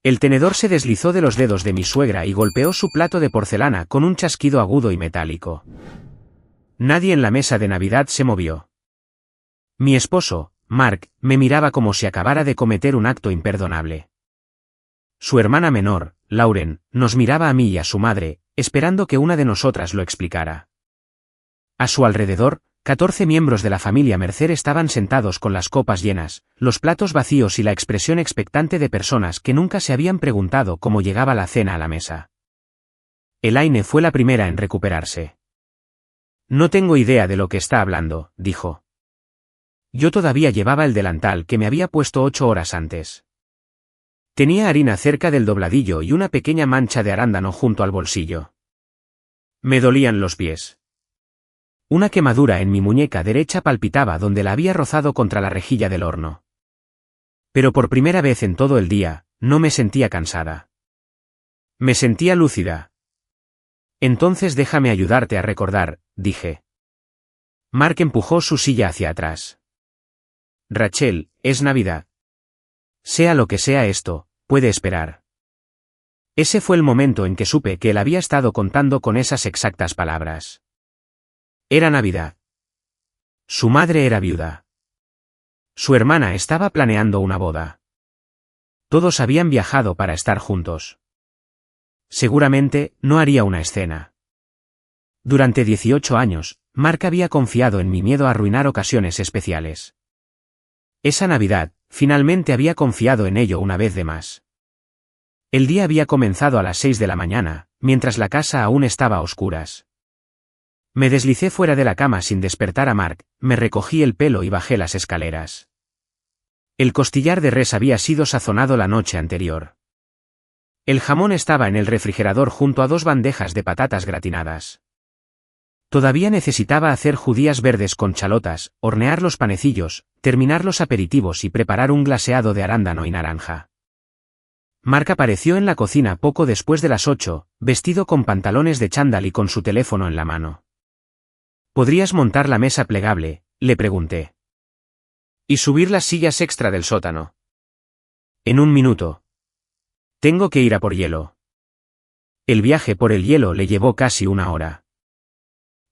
El tenedor se deslizó de los dedos de mi suegra y golpeó su plato de porcelana con un chasquido agudo y metálico. Nadie en la mesa de Navidad se movió. Mi esposo, Mark, me miraba como si acabara de cometer un acto imperdonable. Su hermana menor, Lauren, nos miraba a mí y a su madre, esperando que una de nosotras lo explicara. A su alrededor, 14 miembros de la familia Mercer estaban sentados con las copas llenas, los platos vacíos y la expresión expectante de personas que nunca se habían preguntado cómo llegaba la cena a la mesa. Elaine fue la primera en recuperarse. No tengo idea de lo que está hablando, dijo. Yo todavía llevaba el delantal que me había puesto 8 horas antes. Tenía harina cerca del dobladillo y una pequeña mancha de arándano junto al bolsillo. Me dolían los pies. Una quemadura en mi muñeca derecha palpitaba donde la había rozado contra la rejilla del horno. Pero por primera vez en todo el día, no me sentía cansada. Me sentía lúcida. Entonces déjame ayudarte a recordar, dije. Mark empujó su silla hacia atrás. Rachel, es Navidad. Sea lo que sea esto, puede esperar. Ese fue el momento en que supe que él había estado contando con esas exactas palabras. Era Navidad. Su madre era viuda. Su hermana estaba planeando una boda. Todos habían viajado para estar juntos. Seguramente, no haría una escena. Durante 18 años, Mark había confiado en mi miedo a arruinar ocasiones especiales. Esa Navidad, finalmente había confiado en ello una vez de más. El día había comenzado a las 6 de la mañana, mientras la casa aún estaba a oscuras. Me deslicé fuera de la cama sin despertar a Mark, me recogí el pelo y bajé las escaleras. El costillar de res había sido sazonado la noche anterior. El jamón estaba en el refrigerador junto a 2 bandejas de patatas gratinadas. Todavía necesitaba hacer judías verdes con chalotas, hornear los panecillos, terminar los aperitivos y preparar un glaseado de arándano y naranja. Mark apareció en la cocina poco después de las 8, vestido con pantalones de chándal y con su teléfono en la mano. ¿Podrías montar la mesa plegable?, le pregunté. ¿Y subir las sillas extra del sótano? En un minuto. Tengo que ir a por hielo. El viaje por el hielo le llevó casi 1 hora.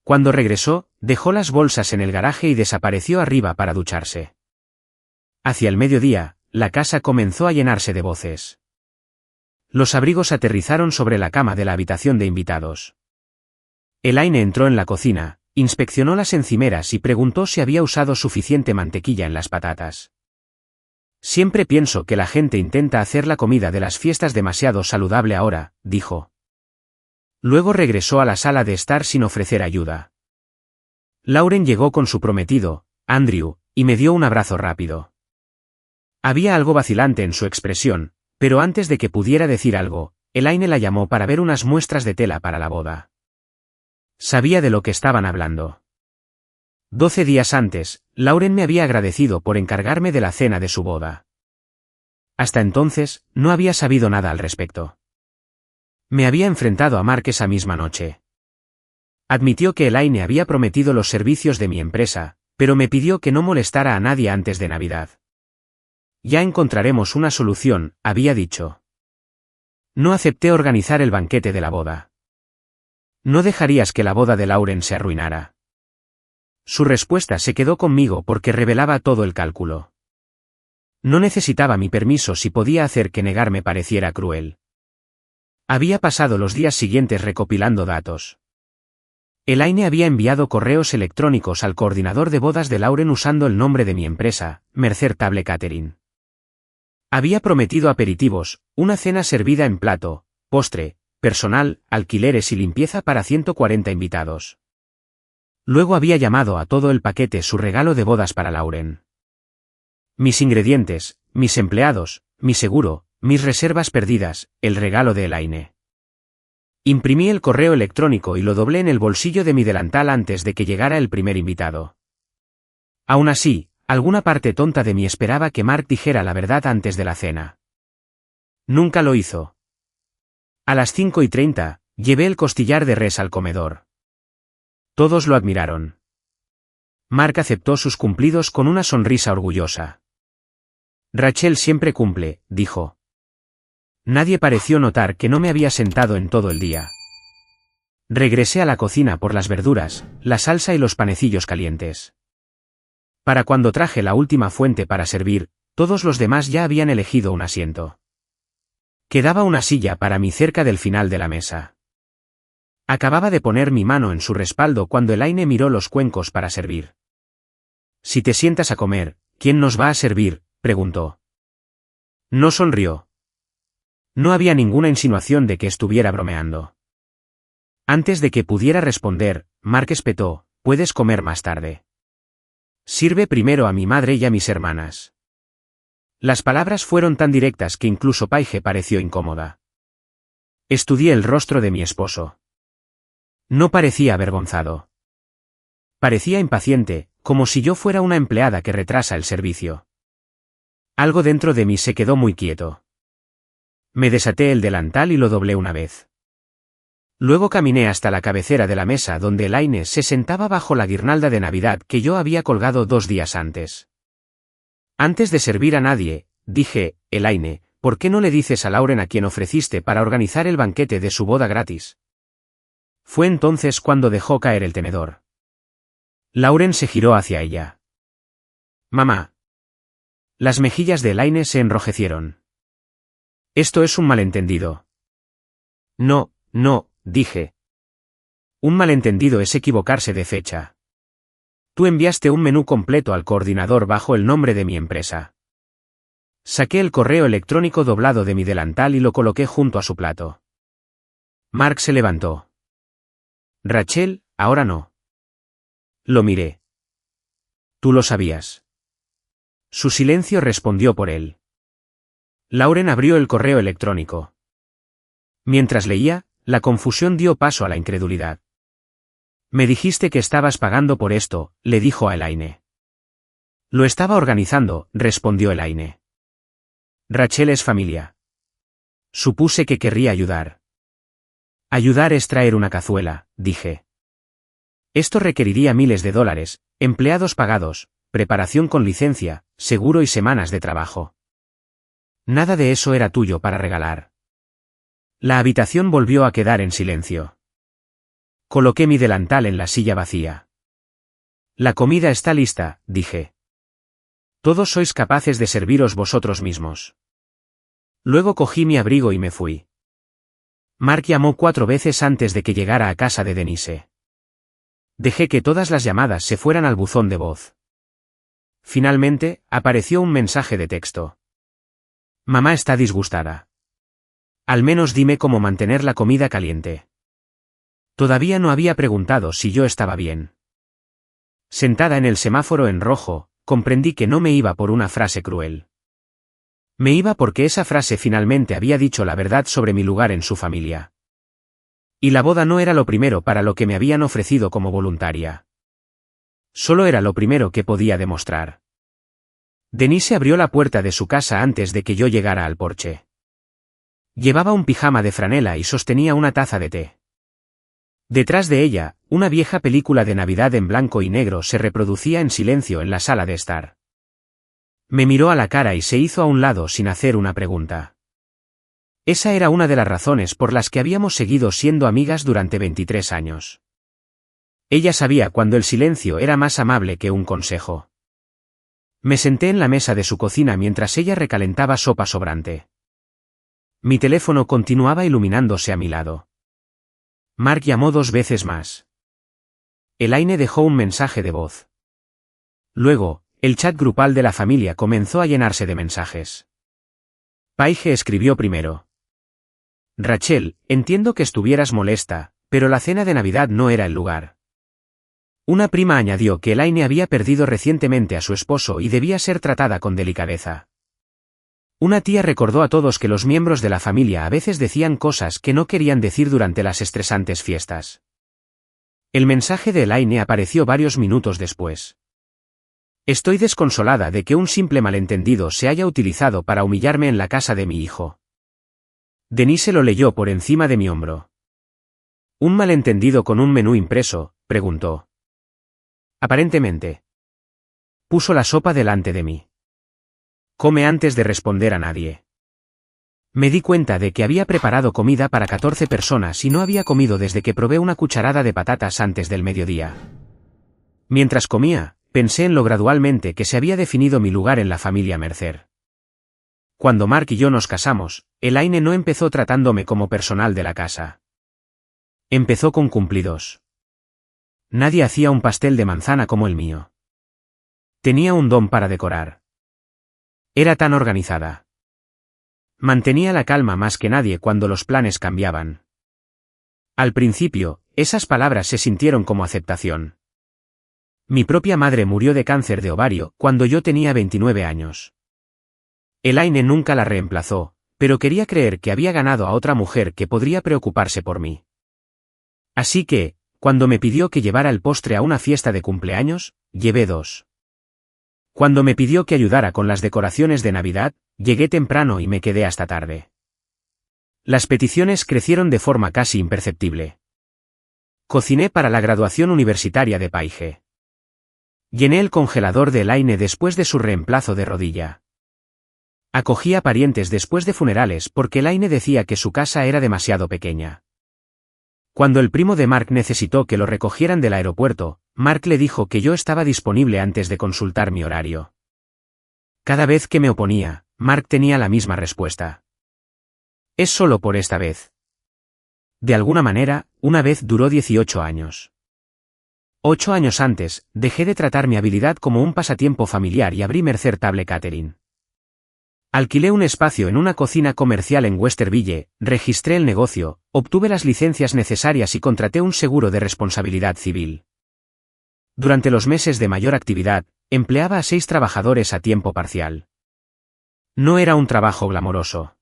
Cuando regresó, dejó las bolsas en el garaje y desapareció arriba para ducharse. Hacia el mediodía, la casa comenzó a llenarse de voces. Los abrigos aterrizaron sobre la cama de la habitación de invitados. Elaine entró en la cocina, inspeccionó las encimeras y preguntó si había usado suficiente mantequilla en las patatas. Siempre pienso que la gente intenta hacer la comida de las fiestas demasiado saludable ahora, dijo. Luego regresó a la sala de estar sin ofrecer ayuda. Lauren llegó con su prometido, Andrew, y me dio un abrazo rápido. Había algo vacilante en su expresión, pero antes de que pudiera decir algo, Elaine la llamó para ver unas muestras de tela para la boda. Sabía de lo que estaban hablando. 12 días antes, Lauren me había agradecido por encargarme de la cena de su boda. Hasta entonces, no había sabido nada al respecto. Me había enfrentado a Mark esa misma noche. Admitió que Elaine había prometido los servicios de mi empresa, pero me pidió que no molestara a nadie antes de Navidad. Ya encontraremos una solución, había dicho. No acepté organizar el banquete de la boda. No dejarías que la boda de Lauren se arruinara. Su respuesta se quedó conmigo porque revelaba todo el cálculo. No necesitaba mi permiso si podía hacer que negarme pareciera cruel. Había pasado los días siguientes recopilando datos. Elaine había enviado correos electrónicos al coordinador de bodas de Lauren usando el nombre de mi empresa, Mercer Table Catering. Había prometido aperitivos, una cena servida en plato, postre, personal, alquileres y limpieza para 140 invitados. Luego había llamado a todo el paquete su regalo de bodas para Lauren. Mis ingredientes, mis empleados, mi seguro, mis reservas perdidas, el regalo de Elaine. Imprimí el correo electrónico y lo doblé en el bolsillo de mi delantal antes de que llegara el primer invitado. Aún así, alguna parte tonta de mí esperaba que Mark dijera la verdad antes de la cena. Nunca lo hizo. A las 5:30, llevé el costillar de res al comedor. Todos lo admiraron. Mark aceptó sus cumplidos con una sonrisa orgullosa. Rachel siempre cumple, dijo. Nadie pareció notar que no me había sentado en todo el día. Regresé a la cocina por las verduras, la salsa y los panecillos calientes. Para cuando traje la última fuente para servir, todos los demás ya habían elegido un asiento. Quedaba una silla para mí cerca del final de la mesa. Acababa de poner mi mano en su respaldo cuando Elaine miró los cuencos para servir. «Si te sientas a comer, ¿quién nos va a servir?», preguntó. No sonrió. No había ninguna insinuación de que estuviera bromeando. Antes de que pudiera responder, Mark espetó: «Puedes comer más tarde. Sirve primero a mi madre y a mis hermanas». Las palabras fueron tan directas que incluso Paige pareció incómoda. Estudié el rostro de mi esposo. No parecía avergonzado. Parecía impaciente, como si yo fuera una empleada que retrasa el servicio. Algo dentro de mí se quedó muy quieto. Me desaté el delantal y lo doblé una vez. Luego caminé hasta la cabecera de la mesa donde Elaine se sentaba bajo la guirnalda de Navidad que yo había colgado 2 días antes. «Antes de servir a nadie», dije, «Elaine, ¿por qué no le dices a Lauren a quien ofreciste para organizar el banquete de su boda gratis?». Fue entonces cuando dejó caer el tenedor. Lauren se giró hacia ella. «Mamá». Las mejillas de Elaine se enrojecieron. «Esto es un malentendido». «No, no», dije. «Un malentendido es equivocarse de fecha. Tú enviaste un menú completo al coordinador bajo el nombre de mi empresa». Saqué el correo electrónico doblado de mi delantal y lo coloqué junto a su plato. Mark se levantó. «Rachel, ahora no». Lo miré. «Tú lo sabías». Su silencio respondió por él. Lauren abrió el correo electrónico. Mientras leía, la confusión dio paso a la incredulidad. «Me dijiste que estabas pagando por esto», le dijo a Elaine. «Lo estaba organizando», respondió Elaine. «Rachel es familia». Supuse que querría ayudar. «Ayudar es traer una cazuela», dije. «Esto requeriría miles de dólares, empleados pagados, preparación con licencia, seguro y semanas de trabajo. Nada de eso era tuyo para regalar». La habitación volvió a quedar en silencio. Coloqué mi delantal en la silla vacía. «La comida está lista», dije. «Todos sois capaces de serviros vosotros mismos». Luego cogí mi abrigo y me fui. Mark llamó 4 veces antes de que llegara a casa de Denise. Dejé que todas las llamadas se fueran al buzón de voz. Finalmente, apareció un mensaje de texto. «Mamá está disgustada. Al menos dime cómo mantener la comida caliente». Todavía no había preguntado si yo estaba bien. Sentada en el semáforo en rojo, comprendí que no me iba por una frase cruel. Me iba porque esa frase finalmente había dicho la verdad sobre mi lugar en su familia. Y la boda no era lo primero para lo que me habían ofrecido como voluntaria. Solo era lo primero que podía demostrar. Denise abrió la puerta de su casa antes de que yo llegara al porche. Llevaba un pijama de franela y sostenía una taza de té. Detrás de ella, una vieja película de Navidad en blanco y negro se reproducía en silencio en la sala de estar. Me miró a la cara y se hizo a un lado sin hacer una pregunta. Esa era una de las razones por las que habíamos seguido siendo amigas durante 23 años. Ella sabía cuando el silencio era más amable que un consejo. Me senté en la mesa de su cocina mientras ella recalentaba sopa sobrante. Mi teléfono continuaba iluminándose a mi lado. Mark llamó 2 veces más. Elaine dejó un mensaje de voz. Luego, el chat grupal de la familia comenzó a llenarse de mensajes. Paige escribió primero. «Rachel, entiendo que estuvieras molesta, pero la cena de Navidad no era el lugar». Una prima añadió que Elaine había perdido recientemente a su esposo y debía ser tratada con delicadeza. Una tía recordó a todos que los miembros de la familia a veces decían cosas que no querían decir durante las estresantes fiestas. El mensaje de Elaine apareció varios minutos después. «Estoy desconsolada de que un simple malentendido se haya utilizado para humillarme en la casa de mi hijo». Denise lo leyó por encima de mi hombro. «¿Un malentendido con un menú impreso?», preguntó. «Aparentemente». Puso la sopa delante de mí. «Come antes de responder a nadie». Me di cuenta de que había preparado comida para 14 personas y no había comido desde que probé una cucharada de patatas antes del mediodía. Mientras comía, pensé en lo gradualmente que se había definido mi lugar en la familia Mercer. Cuando Mark y yo nos casamos, Elaine no empezó tratándome como personal de la casa. Empezó con cumplidos. Nadie hacía un pastel de manzana como el mío. Tenía un don para decorar. Era tan organizada. Mantenía la calma más que nadie cuando los planes cambiaban. Al principio, esas palabras se sintieron como aceptación. Mi propia madre murió de cáncer de ovario cuando yo tenía 29 años. Elaine nunca la reemplazó, pero quería creer que había ganado a otra mujer que podría preocuparse por mí. Así que, cuando me pidió que llevara el postre a una fiesta de cumpleaños, llevé 2. Cuando me pidió que ayudara con las decoraciones de Navidad, llegué temprano y me quedé hasta tarde. Las peticiones crecieron de forma casi imperceptible. Cociné para la graduación universitaria de Paige. Llené el congelador de Elaine después de su reemplazo de rodilla. Acogí a parientes después de funerales porque Elaine decía que su casa era demasiado pequeña. Cuando el primo de Mark necesitó que lo recogieran del aeropuerto, Mark le dijo que yo estaba disponible antes de consultar mi horario. Cada vez que me oponía, Mark tenía la misma respuesta. Es solo por esta vez. De alguna manera, una vez duró 18 años. 8 años antes, dejé de tratar mi habilidad como un pasatiempo familiar y abrí Mercer Table Catering. Alquilé un espacio en una cocina comercial en Westerville, registré el negocio, obtuve las licencias necesarias y contraté un seguro de responsabilidad civil. Durante los meses de mayor actividad, empleaba a 6 trabajadores a tiempo parcial. No era un trabajo glamoroso.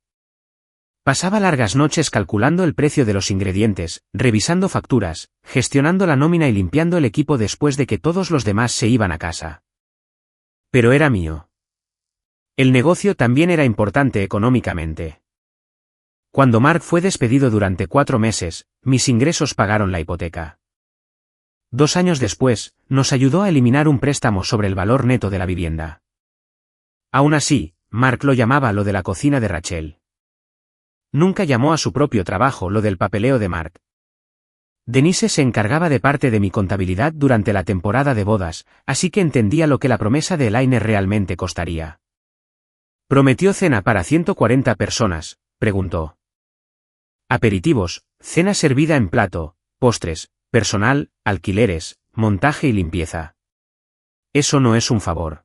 Pasaba largas noches calculando el precio de los ingredientes, revisando facturas, gestionando la nómina y limpiando el equipo después de que todos los demás se iban a casa. Pero era mío. El negocio también era importante económicamente. Cuando Mark fue despedido durante 4 meses, mis ingresos pagaron la hipoteca. 2 años después, nos ayudó a eliminar un préstamo sobre el valor neto de la vivienda. Aún así, Mark lo llamaba lo de la cocina de Rachel. Nunca llamó a su propio trabajo lo del papeleo de Mark. Denise se encargaba de parte de mi contabilidad durante la temporada de bodas, así que entendía lo que la promesa de Elaine realmente costaría. ¿Prometió cena para 140 personas?, preguntó. Aperitivos, cena servida en plato, postres, personal, alquileres, montaje y limpieza. Eso no es un favor.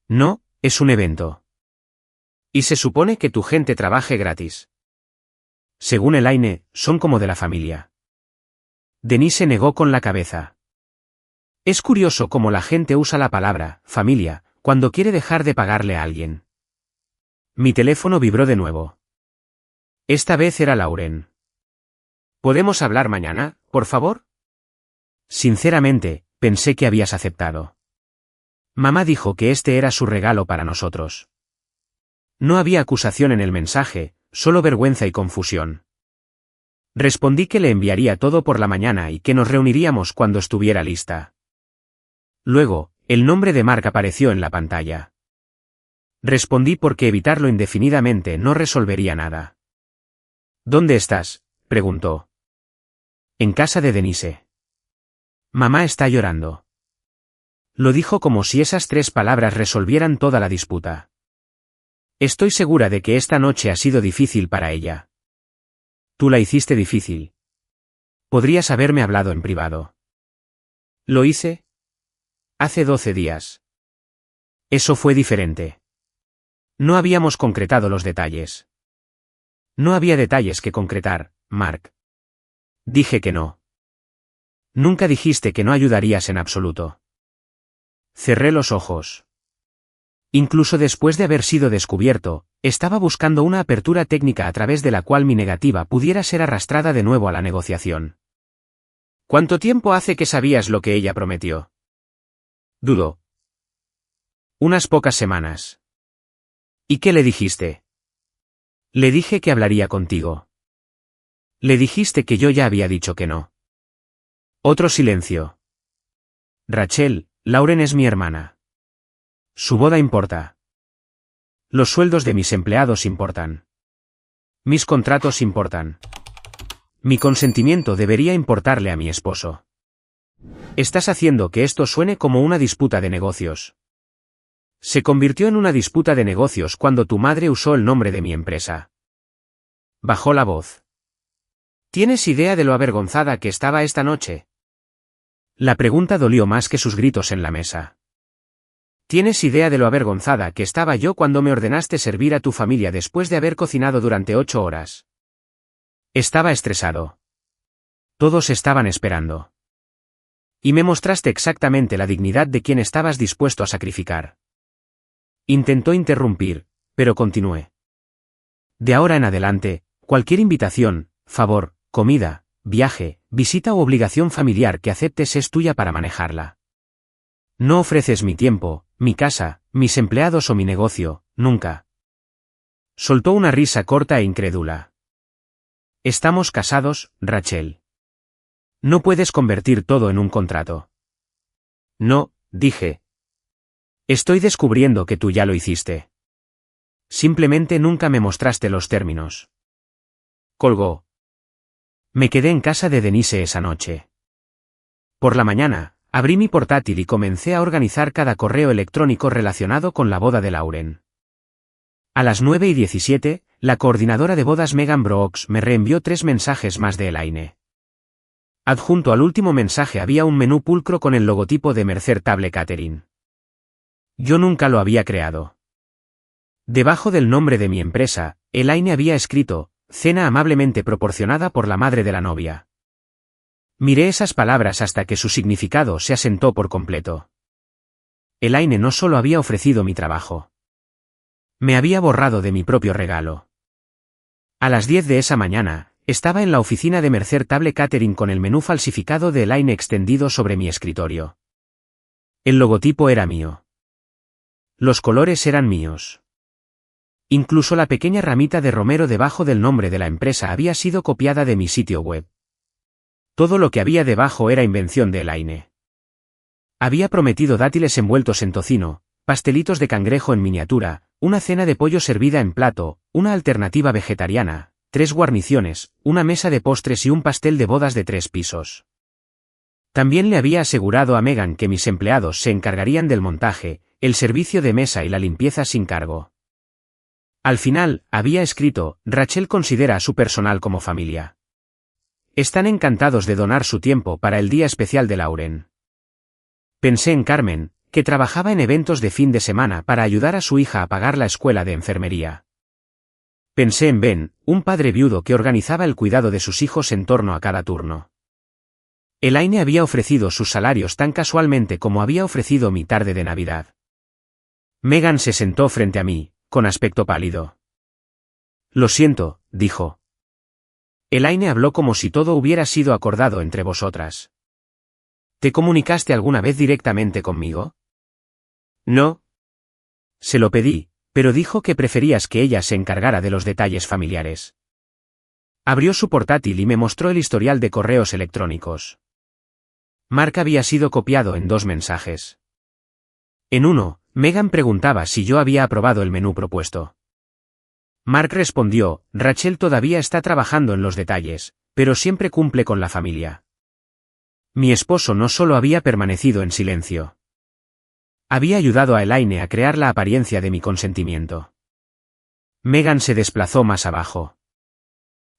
No, es un evento. Y se supone que tu gente trabaje gratis. Según Elaine, son como de la familia. Denise negó con la cabeza. Es curioso cómo la gente usa la palabra familia cuando quiere dejar de pagarle a alguien. Mi teléfono vibró de nuevo. Esta vez era Lauren. ¿Podemos hablar mañana, por favor? Sinceramente, pensé que habías aceptado. Mamá dijo que este era su regalo para nosotros. No había acusación en el mensaje, solo vergüenza y confusión. Respondí que le enviaría todo por la mañana y que nos reuniríamos cuando estuviera lista. Luego, el nombre de Mark apareció en la pantalla. Respondí porque evitarlo indefinidamente no resolvería nada. ¿Dónde estás?, preguntó. En casa de Denise. Mamá está llorando. Lo dijo como si esas 3 palabras resolvieran toda la disputa. Estoy segura de que esta noche ha sido difícil para ella. Tú la hiciste difícil. Podrías haberme hablado en privado. ¿Lo hice? Hace 12 días. Eso fue diferente. No habíamos concretado los detalles. No había detalles que concretar, Mark. Dije que no. Nunca dijiste que no ayudarías en absoluto. Cerré los ojos. Incluso después de haber sido descubierto, estaba buscando una apertura técnica a través de la cual mi negativa pudiera ser arrastrada de nuevo a la negociación. ¿Cuánto tiempo hace que sabías lo que ella prometió? Dudó. Unas pocas semanas. ¿Y qué le dijiste? Le dije que hablaría contigo. Le dijiste que yo ya había dicho que no. Otro silencio. Rachel, Lauren es mi hermana. Su boda importa. Los sueldos de mis empleados importan. Mis contratos importan. Mi consentimiento debería importarle a mi esposo. Estás haciendo que esto suene como una disputa de negocios. Se convirtió en una disputa de negocios cuando tu madre usó el nombre de mi empresa. Bajó la voz. ¿Tienes idea de lo avergonzada que estaba esta noche? La pregunta dolió más que sus gritos en la mesa. ¿Tienes idea de lo avergonzada que estaba yo cuando me ordenaste servir a tu familia después de haber cocinado durante 8 horas? Estaba estresado. Todos estaban esperando. Y me mostraste exactamente la dignidad de quien estabas dispuesto a sacrificar. Intentó interrumpir, pero continué. De ahora en adelante, cualquier invitación, favor, comida, viaje, visita u obligación familiar que aceptes es tuya para manejarla. No ofreces mi tiempo, mi casa, mis empleados o mi negocio, nunca. Soltó una risa corta e incrédula. Estamos casados, Rachel. No puedes convertir todo en un contrato. No, dije. Estoy descubriendo que tú ya lo hiciste. Simplemente nunca me mostraste los términos. Colgó. Me quedé en casa de Denise esa noche. Por la mañana, abrí mi portátil y comencé a organizar cada correo electrónico relacionado con la boda de Lauren. A las 9:17, la coordinadora de bodas Megan Brooks me reenvió 3 mensajes más de Elaine. Adjunto al último mensaje había un menú pulcro con el logotipo de Mercer Table Catering. Yo nunca lo había creado. Debajo del nombre de mi empresa, Elaine había escrito, cena amablemente proporcionada por la madre de la novia. Miré esas palabras hasta que su significado se asentó por completo. Elaine no solo había ofrecido mi trabajo. Me había borrado de mi propio regalo. A las 10 de esa mañana, estaba en la oficina de Mercer Table Catering con el menú falsificado de Elaine extendido sobre mi escritorio. El logotipo era mío. Los colores eran míos. Incluso la pequeña ramita de romero debajo del nombre de la empresa había sido copiada de mi sitio web. Todo lo que había debajo era invención de Elaine. Había prometido dátiles envueltos en tocino, pastelitos de cangrejo en miniatura, una cena de pollo servida en plato, una alternativa vegetariana, 3 guarniciones, una mesa de postres y un pastel de bodas de 3 pisos. También le había asegurado a Megan que mis empleados se encargarían del montaje, el servicio de mesa y la limpieza sin cargo. Al final, había escrito, Rachel considera a su personal como familia. Están encantados de donar su tiempo para el día especial de Lauren. Pensé en Carmen, que trabajaba en eventos de fin de semana para ayudar a su hija a pagar la escuela de enfermería. Pensé en Ben, un padre viudo que organizaba el cuidado de sus hijos en torno a cada turno. Elaine había ofrecido sus salarios tan casualmente como había ofrecido mi tarde de Navidad. Megan se sentó frente a mí, con aspecto pálido. Lo siento, dijo. Elaine habló como si todo hubiera sido acordado entre vosotras. ¿Te comunicaste alguna vez directamente conmigo? No. Se lo pedí, pero dijo que preferías que ella se encargara de los detalles familiares. Abrió su portátil y me mostró el historial de correos electrónicos. Mark había sido copiado en 2 mensajes. En uno, Megan preguntaba si yo había aprobado el menú propuesto. Mark respondió, Rachel todavía está trabajando en los detalles, pero siempre cumple con la familia. Mi esposo no solo había permanecido en silencio. Había ayudado a Elaine a crear la apariencia de mi consentimiento. Megan se desplazó más abajo.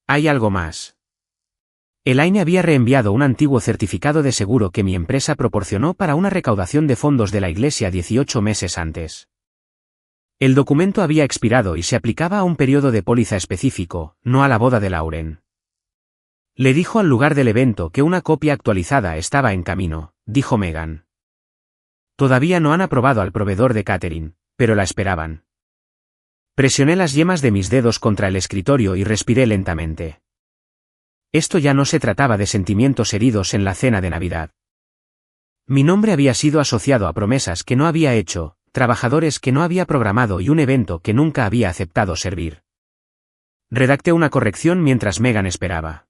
Hay algo más. Elaine había reenviado un antiguo certificado de seguro que mi empresa proporcionó para una recaudación de fondos de la iglesia 18 meses antes. El documento había expirado y se aplicaba a un periodo de póliza específico, no a la boda de Lauren. Le dijo al lugar del evento que una copia actualizada estaba en camino, dijo Megan. Todavía no han aprobado al proveedor de catering, pero la esperaban. Presioné las yemas de mis dedos contra el escritorio y respiré lentamente. Esto ya no se trataba de sentimientos heridos en la cena de Navidad. Mi nombre había sido asociado a promesas que no había hecho, trabajadores que no había programado y un evento que nunca había aceptado servir. Redacté una corrección mientras Megan esperaba.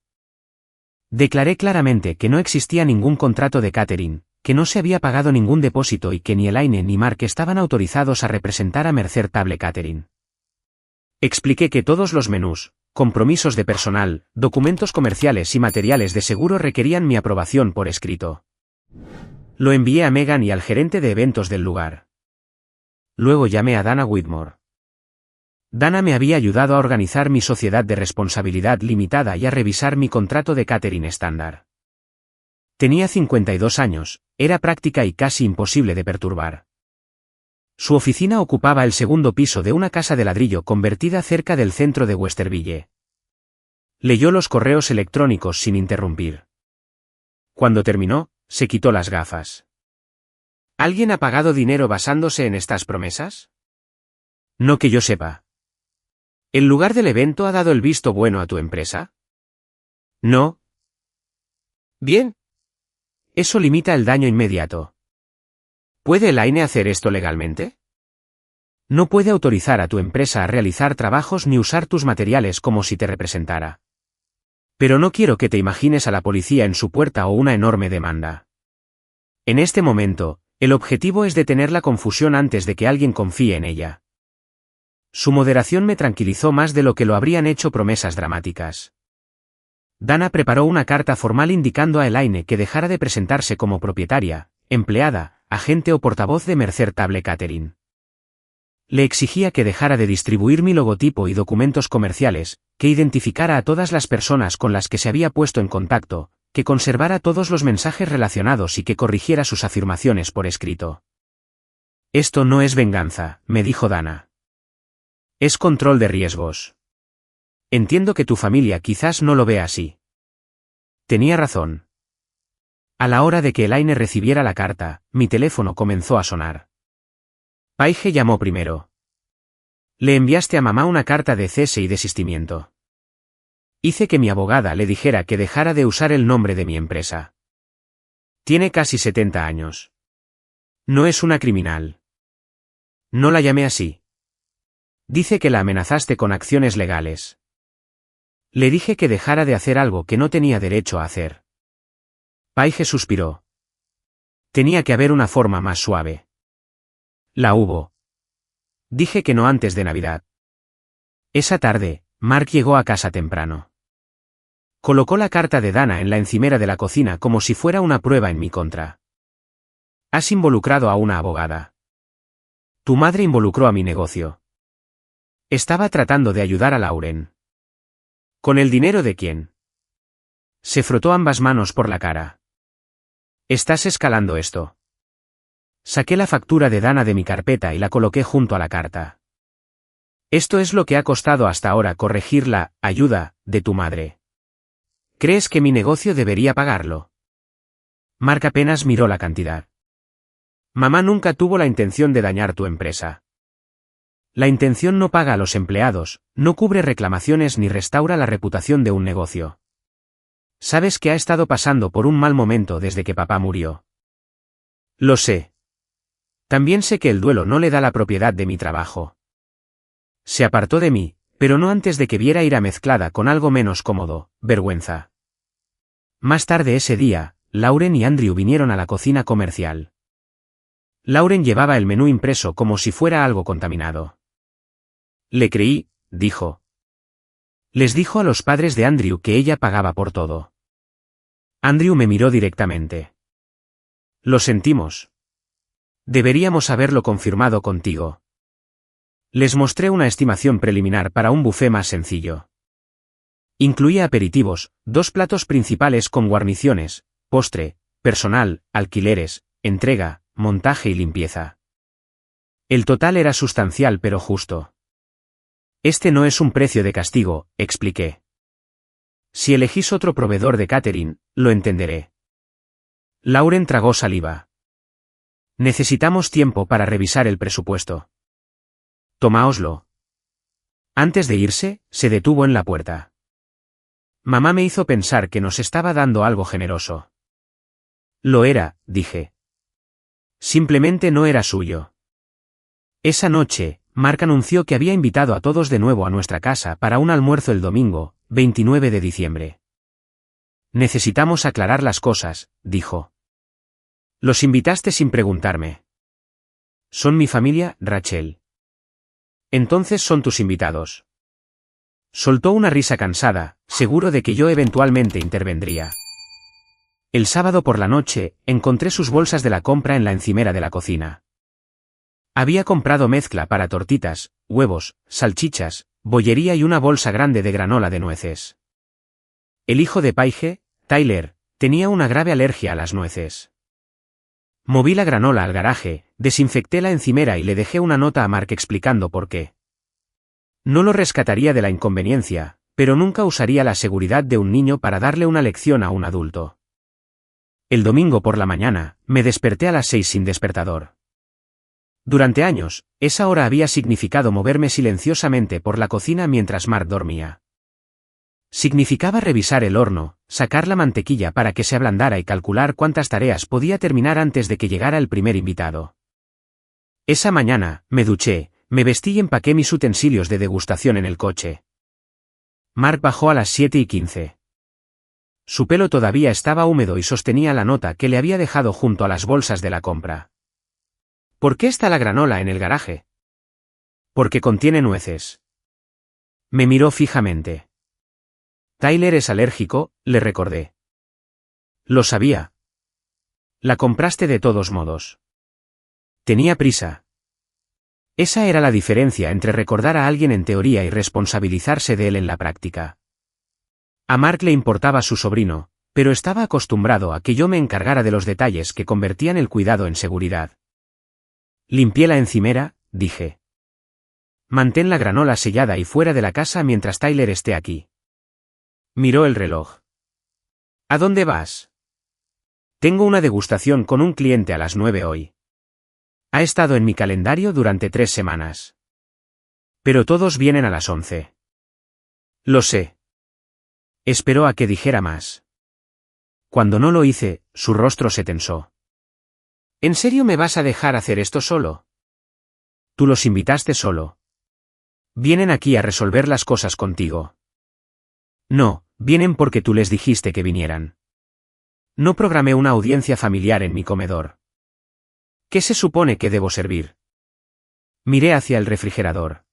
Declaré claramente que no existía ningún contrato de catering, que no se había pagado ningún depósito y que ni Elaine ni Mark estaban autorizados a representar a Mercer Table Catering. Expliqué que todos los menús, compromisos de personal, documentos comerciales y materiales de seguro requerían mi aprobación por escrito. Lo envié a Megan y al gerente de eventos del lugar. Luego llamé a Dana Whitmore. Dana me había ayudado a organizar mi sociedad de responsabilidad limitada y a revisar mi contrato de catering estándar. Tenía 52 años, era práctica y casi imposible de perturbar. Su oficina ocupaba el segundo piso de una casa de ladrillo convertida cerca del centro de Westerville. Leyó los correos electrónicos sin interrumpir. Cuando terminó, se quitó las gafas. ¿Alguien ha pagado dinero basándose en estas promesas? No que yo sepa. ¿El lugar del evento ha dado el visto bueno a tu empresa? No. Bien. Eso limita el daño inmediato. ¿Puede Elaine hacer esto legalmente? No puede autorizar a tu empresa a realizar trabajos ni usar tus materiales como si te representara. Pero no quiero que te imagines a la policía en su puerta o una enorme demanda. En este momento, el objetivo es detener la confusión antes de que alguien confíe en ella. Su moderación me tranquilizó más de lo que lo habrían hecho promesas dramáticas. Dana preparó una carta formal indicando a Elaine que dejara de presentarse como propietaria, empleada, agente o portavoz de Mercer Table Catering. Le exigía que dejara de distribuir mi logotipo y documentos comerciales, que identificara a todas las personas con las que se había puesto en contacto, que conservara todos los mensajes relacionados y que corrigiera sus afirmaciones por escrito. Esto no es venganza, me dijo Dana. Es control de riesgos. Entiendo que tu familia quizás no lo vea así. Tenía razón. A la hora de que Elaine recibiera la carta, mi teléfono comenzó a sonar. Paige llamó primero. Le enviaste a mamá una carta de cese y desistimiento. Hice que mi abogada le dijera que dejara de usar el nombre de mi empresa. Tiene casi 70 años. No es una criminal. No la llamé así. Dice que la amenazaste con acciones legales. Le dije que dejara de hacer algo que no tenía derecho a hacer. Paige suspiró. Tenía que haber una forma más suave. La hubo. Dije que no antes de Navidad. Esa tarde, Mark llegó a casa temprano. Colocó la carta de Dana en la encimera de la cocina como si fuera una prueba en mi contra. Has involucrado a una abogada. Tu madre involucró a mi negocio. Estaba tratando de ayudar a Lauren. ¿Con el dinero de quién? Se frotó ambas manos por la cara. Estás escalando esto. Saqué la factura de Dana de mi carpeta y la coloqué junto a la carta. Esto es lo que ha costado hasta ahora corregir la ayuda de tu madre. ¿Crees que mi negocio debería pagarlo? Mark apenas miró la cantidad. Mamá nunca tuvo la intención de dañar tu empresa. La intención no paga a los empleados, no cubre reclamaciones ni restaura la reputación de un negocio. Sabes que ha estado pasando por un mal momento desde que papá murió. Lo sé. También sé que el duelo no le da la propiedad de mi trabajo. Se apartó de mí, pero no antes de que viera ira mezclada con algo menos cómodo, vergüenza. Más tarde ese día, Lauren y Andrew vinieron a la cocina comercial. Lauren llevaba el menú impreso como si fuera algo contaminado. Le creí, dijo. Les dijo a los padres de Andrew que ella pagaba por todo. Andrew me miró directamente. Lo sentimos. Deberíamos haberlo confirmado contigo. Les mostré una estimación preliminar para un buffet más sencillo. Incluía aperitivos, 2 platos principales con guarniciones, postre, personal, alquileres, entrega, montaje y limpieza. El total era sustancial pero justo. Este no es un precio de castigo, expliqué. Si elegís otro proveedor de catering, lo entenderé. Lauren tragó saliva. Necesitamos tiempo para revisar el presupuesto. Tomáoslo. Antes de irse, se detuvo en la puerta. Mamá me hizo pensar que nos estaba dando algo generoso. Lo era, dije. Simplemente no era suyo. Esa noche, Mark anunció que había invitado a todos de nuevo a nuestra casa para un almuerzo el domingo, 29 de diciembre. Necesitamos aclarar las cosas, dijo. Los invitaste sin preguntarme. Son mi familia, Rachel. Entonces son tus invitados. Soltó una risa cansada, seguro de que yo eventualmente intervendría. El sábado por la noche, encontré sus bolsas de la compra en la encimera de la cocina. Había comprado mezcla para tortitas, huevos, salchichas, bollería y una bolsa grande de granola de nueces. El hijo de Paige, Tyler, tenía una grave alergia a las nueces. Moví la granola al garaje, desinfecté la encimera y le dejé una nota a Mark explicando por qué. No lo rescataría de la inconveniencia, pero nunca usaría la seguridad de un niño para darle una lección a un adulto. El domingo por la mañana, me desperté a las 6 sin despertador. Durante años, esa hora había significado moverme silenciosamente por la cocina mientras Mark dormía. Significaba revisar el horno, sacar la mantequilla para que se ablandara y calcular cuántas tareas podía terminar antes de que llegara el primer invitado. Esa mañana, me duché, me vestí y empaqué mis utensilios de degustación en el coche. Mark bajó a las 7:15. Su pelo todavía estaba húmedo y sostenía la nota que le había dejado junto a las bolsas de la compra. ¿Por qué está la granola en el garaje? Porque contiene nueces. Me miró fijamente. Tyler es alérgico, le recordé. Lo sabía. La compraste de todos modos. Tenía prisa. Esa era la diferencia entre recordar a alguien en teoría y responsabilizarse de él en la práctica. A Mark le importaba su sobrino, pero estaba acostumbrado a que yo me encargara de los detalles que convertían el cuidado en seguridad. Limpié la encimera, dije. Mantén la granola sellada y fuera de la casa mientras Tyler esté aquí. Miró el reloj. ¿A dónde vas? Tengo una degustación con un cliente a las 9 hoy. Ha estado en mi calendario durante 3 semanas. Pero todos vienen a las 11. Lo sé. Esperó a que dijera más. Cuando no lo hice, su rostro se tensó. ¿En serio me vas a dejar hacer esto solo? Tú los invitaste solo. Vienen aquí a resolver las cosas contigo. No, vienen porque tú les dijiste que vinieran. No programé una audiencia familiar en mi comedor. ¿Qué se supone que debo servir? Miré hacia el refrigerador.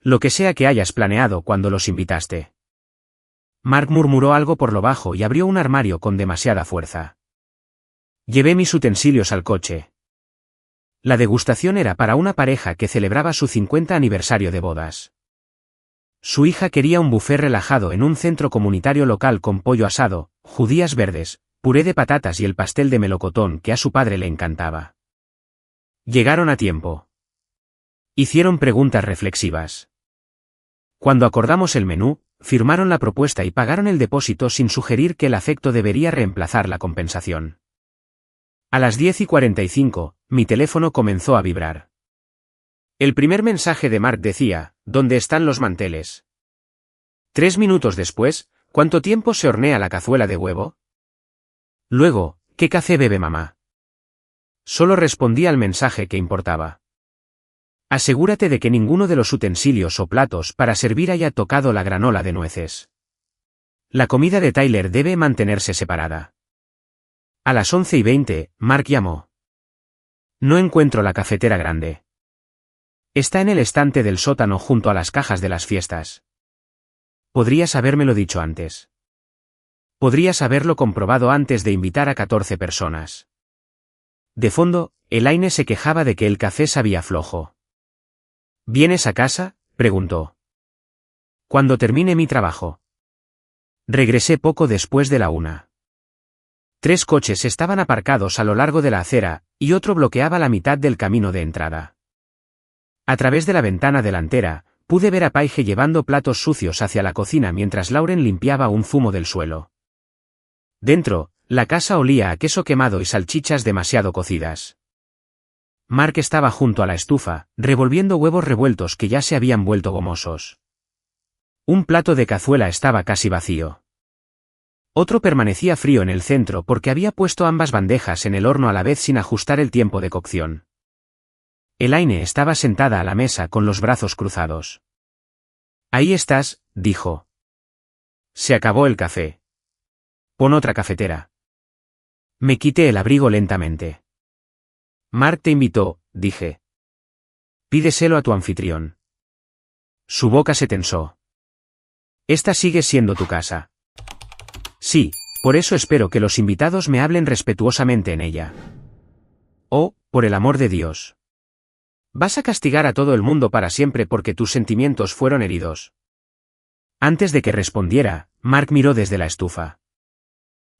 Lo que sea que hayas planeado cuando los invitaste. Mark murmuró algo por lo bajo y abrió un armario con demasiada fuerza. Llevé mis utensilios al coche. La degustación era para una pareja que celebraba su 50 aniversario de bodas. Su hija quería un buffet relajado en un centro comunitario local con pollo asado, judías verdes, puré de patatas y el pastel de melocotón que a su padre le encantaba. Llegaron a tiempo. Hicieron preguntas reflexivas. Cuando acordamos el menú, firmaron la propuesta y pagaron el depósito sin sugerir que el afecto debería reemplazar la compensación. A las 10:45, mi teléfono comenzó a vibrar. El primer mensaje de Mark decía, ¿dónde están los manteles? 3 minutos después, ¿cuánto tiempo se hornea la cazuela de huevo? Luego, ¿qué café bebe mamá? Solo respondí al mensaje que importaba. Asegúrate de que ninguno de los utensilios o platos para servir haya tocado la granola de nueces. La comida de Tyler debe mantenerse separada. A las 11:20, Mark llamó. No encuentro la cafetera grande. Está en el estante del sótano junto a las cajas de las fiestas. Podrías habérmelo dicho antes. Podrías haberlo comprobado antes de invitar a 14 personas. De fondo, Elaine se quejaba de que el café sabía flojo. ¿Vienes a casa?, preguntó. Cuando termine mi trabajo. Regresé poco después de la 1. 3 coches estaban aparcados a lo largo de la acera, y otro bloqueaba la mitad del camino de entrada. A través de la ventana delantera, pude ver a Paige llevando platos sucios hacia la cocina mientras Lauren limpiaba un zumo del suelo. Dentro, la casa olía a queso quemado y salchichas demasiado cocidas. Mark estaba junto a la estufa, revolviendo huevos revueltos que ya se habían vuelto gomosos. Un plato de cazuela estaba casi vacío. Otro permanecía frío en el centro porque había puesto ambas bandejas en el horno a la vez sin ajustar el tiempo de cocción. Elaine estaba sentada a la mesa con los brazos cruzados. Ahí estás, dijo. Se acabó el café. Pon otra cafetera. Me quité el abrigo lentamente. Mark te invitó, dije. Pídeselo a tu anfitrión. Su boca se tensó. Esta sigue siendo tu casa. Sí, por eso espero que los invitados me hablen respetuosamente en ella. Oh, por el amor de Dios. ¿Vas a castigar a todo el mundo para siempre porque tus sentimientos fueron heridos? Antes de que respondiera, Mark miró desde la estufa.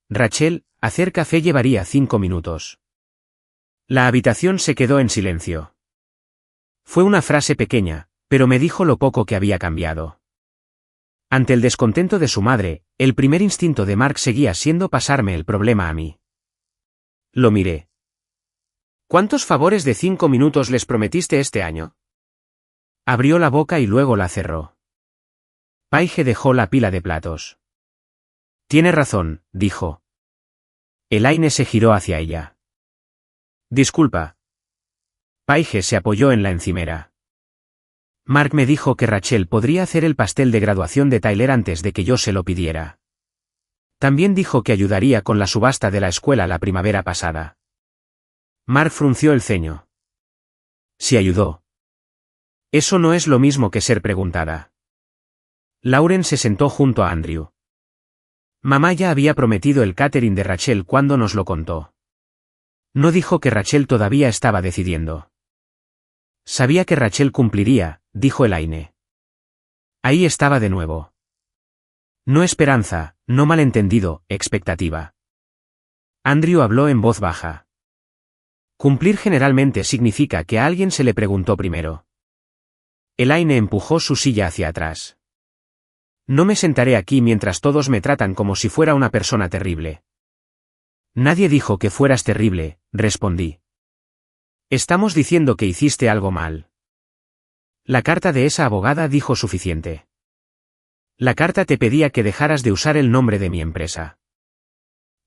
Rachel, hacer café llevaría 5 minutos. La habitación se quedó en silencio. Fue una frase pequeña, pero me dijo lo poco que había cambiado. Ante el descontento de su madre, el primer instinto de Mark seguía siendo pasarme el problema a mí. Lo miré. ¿Cuántos favores de 5 minutos les prometiste este año? Abrió la boca y luego la cerró. Paige dejó la pila de platos. Tiene razón, dijo. Elaine se giró hacia ella. Disculpa. Paige se apoyó en la encimera. Mark me dijo que Rachel podría hacer el pastel de graduación de Tyler antes de que yo se lo pidiera. También dijo que ayudaría con la subasta de la escuela la primavera pasada. Mark frunció el ceño. Sí ayudó. Eso no es lo mismo que ser preguntada. Lauren se sentó junto a Andrew. Mamá ya había prometido el catering de Rachel cuando nos lo contó. No dijo que Rachel todavía estaba decidiendo. Sabía que Rachel cumpliría, dijo Elaine. Ahí estaba de nuevo. No esperanza, no malentendido, expectativa. Andrew habló en voz baja. Cumplir generalmente significa que a alguien se le preguntó primero. Elaine empujó su silla hacia atrás. No me sentaré aquí mientras todos me tratan como si fuera una persona terrible. Nadie dijo que fueras terrible, respondí. Estamos diciendo que hiciste algo mal. La carta de esa abogada dijo suficiente. La carta te pedía que dejaras de usar el nombre de mi empresa.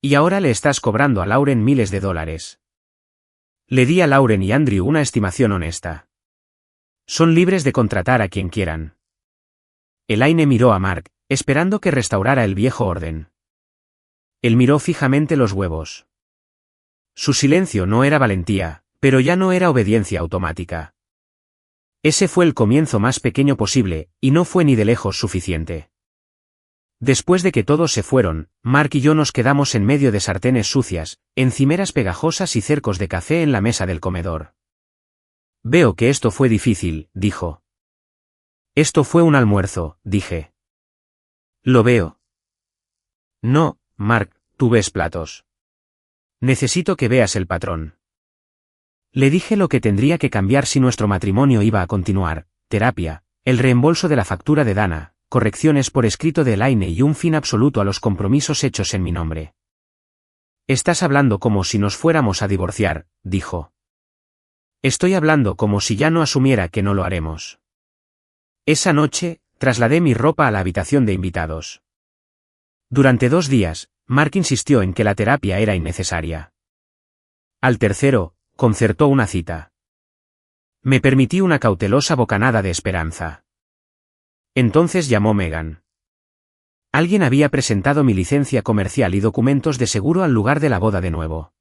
Y ahora le estás cobrando a Lauren miles de dólares. Le di a Lauren y Andrew una estimación honesta. Son libres de contratar a quien quieran. Elaine miró a Mark, esperando que restaurara el viejo orden. Él miró fijamente los huevos. Su silencio no era valentía, pero ya no era obediencia automática. Ese fue el comienzo más pequeño posible, y no fue ni de lejos suficiente. Después de que todos se fueron, Mark y yo nos quedamos en medio de sartenes sucias, encimeras pegajosas y cercos de café en la mesa del comedor. Veo que esto fue difícil, dijo. Esto fue un almuerzo, dije. Lo veo. No, Mark, tú ves platos. Necesito que veas el patrón. Le dije lo que tendría que cambiar si nuestro matrimonio iba a continuar: terapia, el reembolso de la factura de Dana, correcciones por escrito de Elaine y un fin absoluto a los compromisos hechos en mi nombre. Estás hablando como si nos fuéramos a divorciar, dijo. Estoy hablando como si ya no asumiera que no lo haremos. Esa noche, trasladé mi ropa a la habitación de invitados. Durante 2 días, Mark insistió en que la terapia era innecesaria. Al tercero, concertó una cita. Me permití una cautelosa bocanada de esperanza. Entonces llamó Megan. Alguien había presentado mi licencia comercial y documentos de seguro al lugar de la boda de nuevo.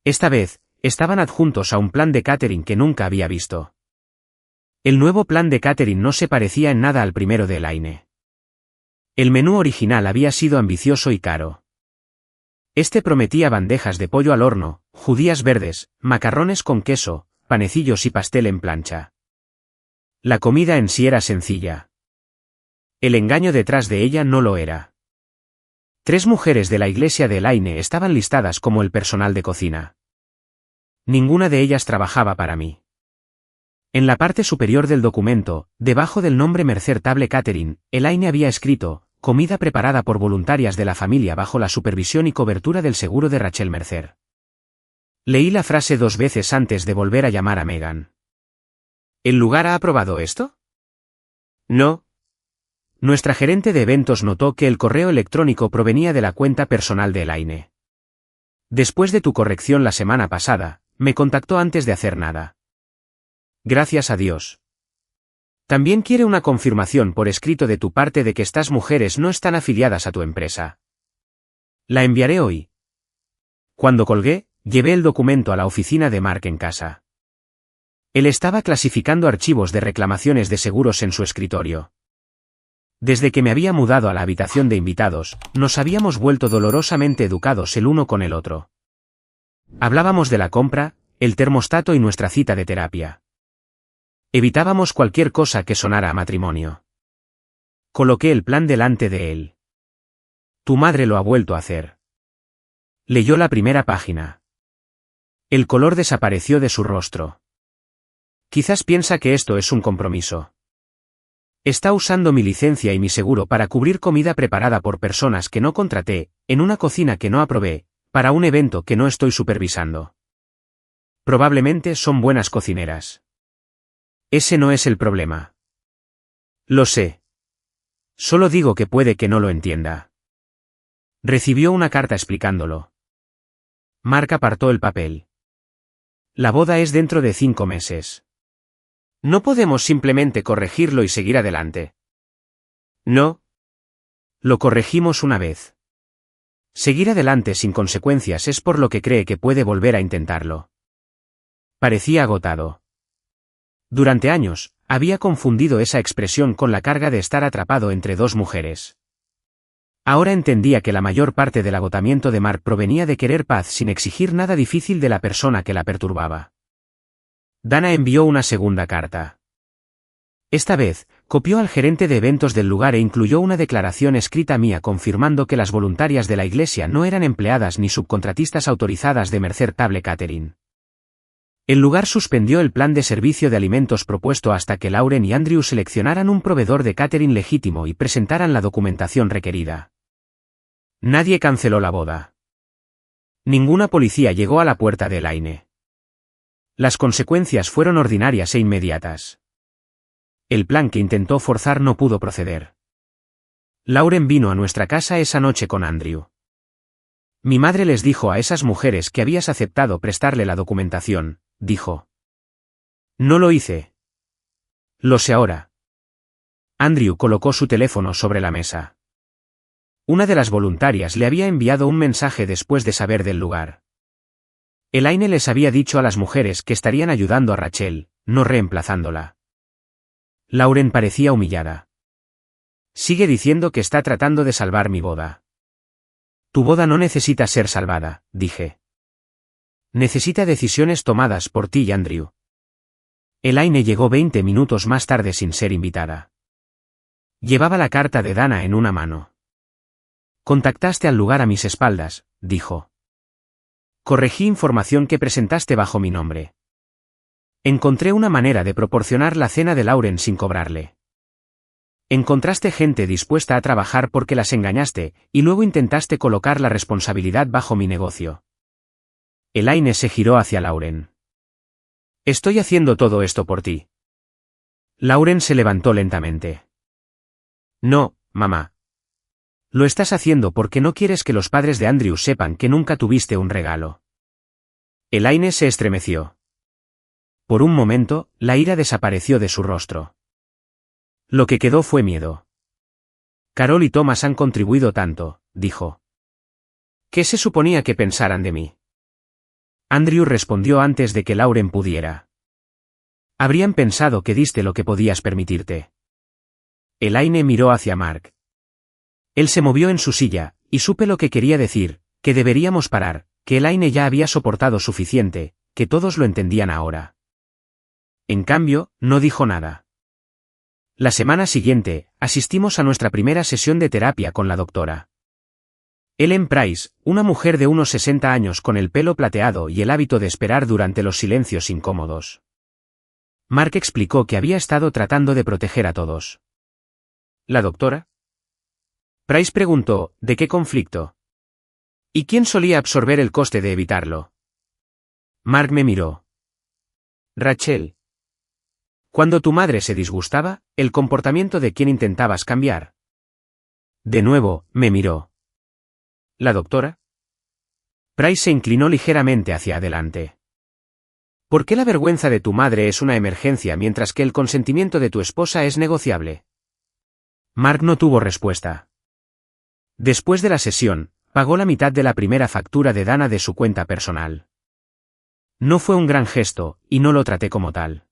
Esta vez, estaban adjuntos a un plan de catering que nunca había visto. El nuevo plan de catering no se parecía en nada al primero de Elaine. El menú original había sido ambicioso y caro. Este prometía bandejas de pollo al horno, judías verdes, macarrones con queso, panecillos y pastel en plancha. La comida en sí era sencilla. El engaño detrás de ella no lo era. 3 mujeres de la iglesia de Elaine estaban listadas como el personal de cocina. Ninguna de ellas trabajaba para mí. En la parte superior del documento, debajo del nombre Mercer Table Catering, Elaine había escrito: comida preparada por voluntarias de la familia bajo la supervisión y cobertura del seguro de Rachel Mercer. Leí la frase 2 veces antes de volver a llamar a Megan. ¿El lugar ha aprobado esto? No. Nuestra gerente de eventos notó que el correo electrónico provenía de la cuenta personal de Elaine. Después de tu corrección la semana pasada, me contactó antes de hacer nada. Gracias a Dios. También quiere una confirmación por escrito de tu parte de que estas mujeres no están afiliadas a tu empresa. La enviaré hoy. Cuando colgué, llevé el documento a la oficina de Mark en casa. Él estaba clasificando archivos de reclamaciones de seguros en su escritorio. Desde que me había mudado a la habitación de invitados, nos habíamos vuelto dolorosamente educados el uno con el otro. Hablábamos de la compra, el termostato y nuestra cita de terapia. Evitábamos cualquier cosa que sonara a matrimonio. Coloqué el plan delante de él. Tu madre lo ha vuelto a hacer. Leyó la primera página. El color desapareció de su rostro. Quizás piensa que esto es un compromiso. Está usando mi licencia y mi seguro para cubrir comida preparada por personas que no contraté, en una cocina que no aprobé, para un evento que no estoy supervisando. Probablemente son buenas cocineras. Ese no es el problema. Lo sé. Solo digo que puede que no lo entienda. Recibió una carta explicándolo. Mark apartó el papel. La boda es dentro de 5 meses. No podemos simplemente corregirlo y seguir adelante. No. Lo corregimos una vez. Seguir adelante sin consecuencias es por lo que cree que puede volver a intentarlo. Parecía agotado. Durante años, había confundido esa expresión con la carga de estar atrapado entre dos mujeres. Ahora entendía que la mayor parte del agotamiento de Mark provenía de querer paz sin exigir nada difícil de la persona que la perturbaba. Dana envió una segunda carta. Esta vez, copió al gerente de eventos del lugar e incluyó una declaración escrita mía confirmando que las voluntarias de la iglesia no eran empleadas ni subcontratistas autorizadas de Mercer Table Catering. El lugar suspendió el plan de servicio de alimentos propuesto hasta que Lauren y Andrew seleccionaran un proveedor de catering legítimo y presentaran la documentación requerida. Nadie canceló la boda. Ninguna policía llegó a la puerta de Elaine. Las consecuencias fueron ordinarias e inmediatas. El plan que intentó forzar no pudo proceder. Lauren vino a nuestra casa esa noche con Andrew. Mi madre les dijo a esas mujeres que habías aceptado prestarle la documentación, dijo. No lo hice. Lo sé ahora. Andrew colocó su teléfono sobre la mesa. Una de las voluntarias le había enviado un mensaje después de saber del lugar. Elaine les había dicho a las mujeres que estarían ayudando a Rachel, no reemplazándola. Lauren parecía humillada. Sigue diciendo que está tratando de salvar mi boda. Tu boda no necesita ser salvada, dije. Necesita decisiones tomadas por ti y Andrew. Elaine llegó 20 minutos más tarde sin ser invitada. Llevaba la carta de Dana en una mano. Contactaste al lugar a mis espaldas, dijo. Corregí información que presentaste bajo mi nombre. Encontré una manera de proporcionar la cena de Lauren sin cobrarle. Encontraste gente dispuesta a trabajar porque las engañaste, y luego intentaste colocar la responsabilidad bajo mi negocio. Elaine se giró hacia Lauren. Estoy haciendo todo esto por ti. Lauren se levantó lentamente. No, mamá. Lo estás haciendo porque no quieres que los padres de Andrew sepan que nunca tuviste un regalo. Elaine se estremeció. Por un momento, la ira desapareció de su rostro. Lo que quedó fue miedo. Carol y Thomas han contribuido tanto, dijo. ¿Qué se suponía que pensaran de mí? Andrew respondió antes de que Lauren pudiera. Habrían pensado que diste lo que podías permitirte. Elaine miró hacia Mark. Él se movió en su silla, y supe lo que quería decir, que deberíamos parar, que Elaine ya había soportado suficiente, que todos lo entendían ahora. En cambio, no dijo nada. La semana siguiente, asistimos a nuestra primera sesión de terapia con la doctora. Ellen Price, una mujer de unos 60 años con el pelo plateado y el hábito de esperar durante los silencios incómodos. Mark explicó que había estado tratando de proteger a todos. ¿La doctora? Price preguntó, ¿de qué conflicto? ¿Y quién solía absorber el coste de evitarlo? Mark me miró. Rachel. Cuando tu madre se disgustaba, el comportamiento de quien intentabas cambiar. De nuevo, me miró. ¿La doctora? Price se inclinó ligeramente hacia adelante. ¿Por qué la vergüenza de tu madre es una emergencia mientras que el consentimiento de tu esposa es negociable? Mark no tuvo respuesta. Después de la sesión, pagó la mitad de la primera factura de Dana de su cuenta personal. No fue un gran gesto, y no lo traté como tal.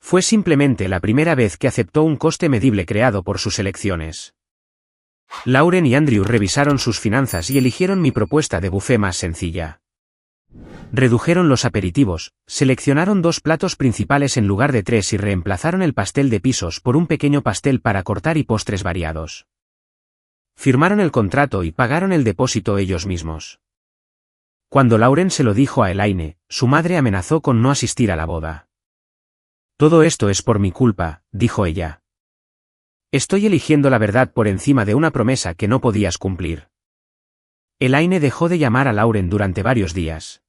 Fue simplemente la primera vez que aceptó un coste medible creado por sus elecciones. Lauren y Andrew revisaron sus finanzas y eligieron mi propuesta de buffet más sencilla. Redujeron los aperitivos, seleccionaron 2 platos principales en lugar de 3 y reemplazaron el pastel de pisos por un pequeño pastel para cortar y postres variados. Firmaron el contrato y pagaron el depósito ellos mismos. Cuando Lauren se lo dijo a Elaine, su madre amenazó con no asistir a la boda. Todo esto es por mi culpa, dijo ella. Estoy eligiendo la verdad por encima de una promesa que no podías cumplir. Elaine dejó de llamar a Lauren durante varios días.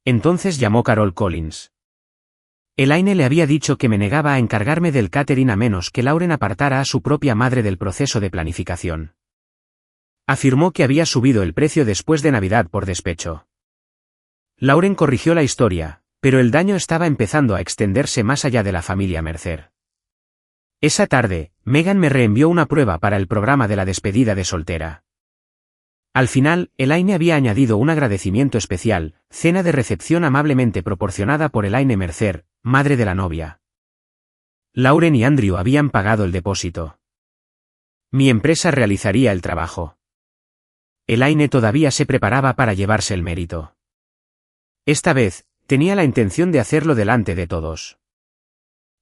Entonces llamó Carol Collins. Elaine le había dicho que me negaba a encargarme del catering a menos que Lauren apartara a su propia madre del proceso de planificación. Afirmó que había subido el precio después de Navidad por despecho. Lauren corrigió la historia, pero el daño estaba empezando a extenderse más allá de la familia Mercer. Esa tarde, Megan me reenvió una prueba para el programa de la despedida de soltera. Al final, Elaine había añadido un agradecimiento especial, cena de recepción amablemente proporcionada por Elaine Mercer, madre de la novia. Lauren y Andrew habían pagado el depósito. Mi empresa realizaría el trabajo. Elaine todavía se preparaba para llevarse el mérito. Esta vez, tenía la intención de hacerlo delante de todos.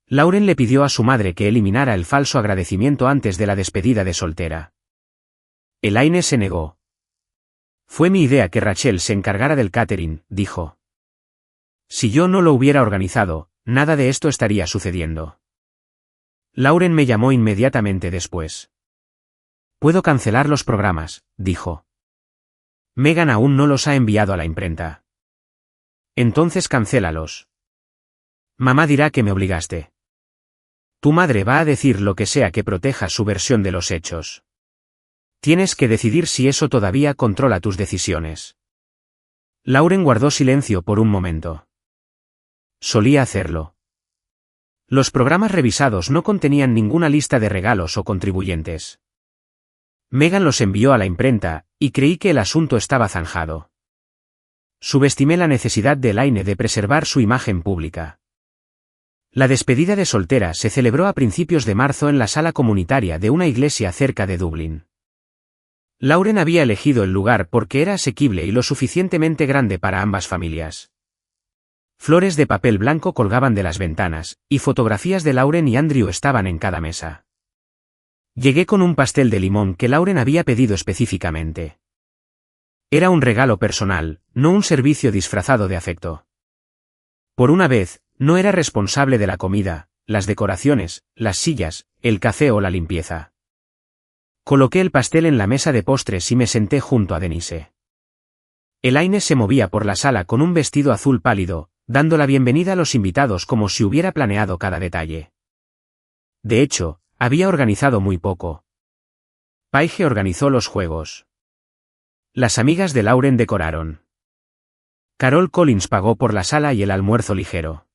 Lauren le pidió a su madre que eliminara el falso agradecimiento antes de la despedida de soltera. Elaine se negó. Fue mi idea que Rachel se encargara del catering, dijo. Si yo no lo hubiera organizado, nada de esto estaría sucediendo. Lauren me llamó inmediatamente después. Puedo cancelar los programas, dijo. Megan aún no los ha enviado a la imprenta. Entonces cancélalos. Mamá dirá que me obligaste. Tu madre va a decir lo que sea que proteja su versión de los hechos. Tienes que decidir si eso todavía controla tus decisiones. Lauren guardó silencio por un momento. Solía hacerlo. Los programas revisados no contenían ninguna lista de regalos o contribuyentes. Megan los envió a la imprenta, y creí que el asunto estaba zanjado. Subestimé la necesidad de Elaine de preservar su imagen pública. La despedida de soltera se celebró a principios de marzo en la sala comunitaria de una iglesia cerca de Dublín. Lauren había elegido el lugar porque era asequible y lo suficientemente grande para ambas familias. Flores de papel blanco colgaban de las ventanas, y fotografías de Lauren y Andrew estaban en cada mesa. Llegué con un pastel de limón que Lauren había pedido específicamente. Era un regalo personal, no un servicio disfrazado de afecto. Por una vez, no era responsable de la comida, las decoraciones, las sillas, el café o la limpieza. Coloqué el pastel en la mesa de postres y me senté junto a Denise. Elaine se movía por la sala con un vestido azul pálido, dando la bienvenida a los invitados como si hubiera planeado cada detalle. De hecho, había organizado muy poco. Paige organizó los juegos. Las amigas de Lauren decoraron. Carol Collins pagó por la sala y el almuerzo ligero.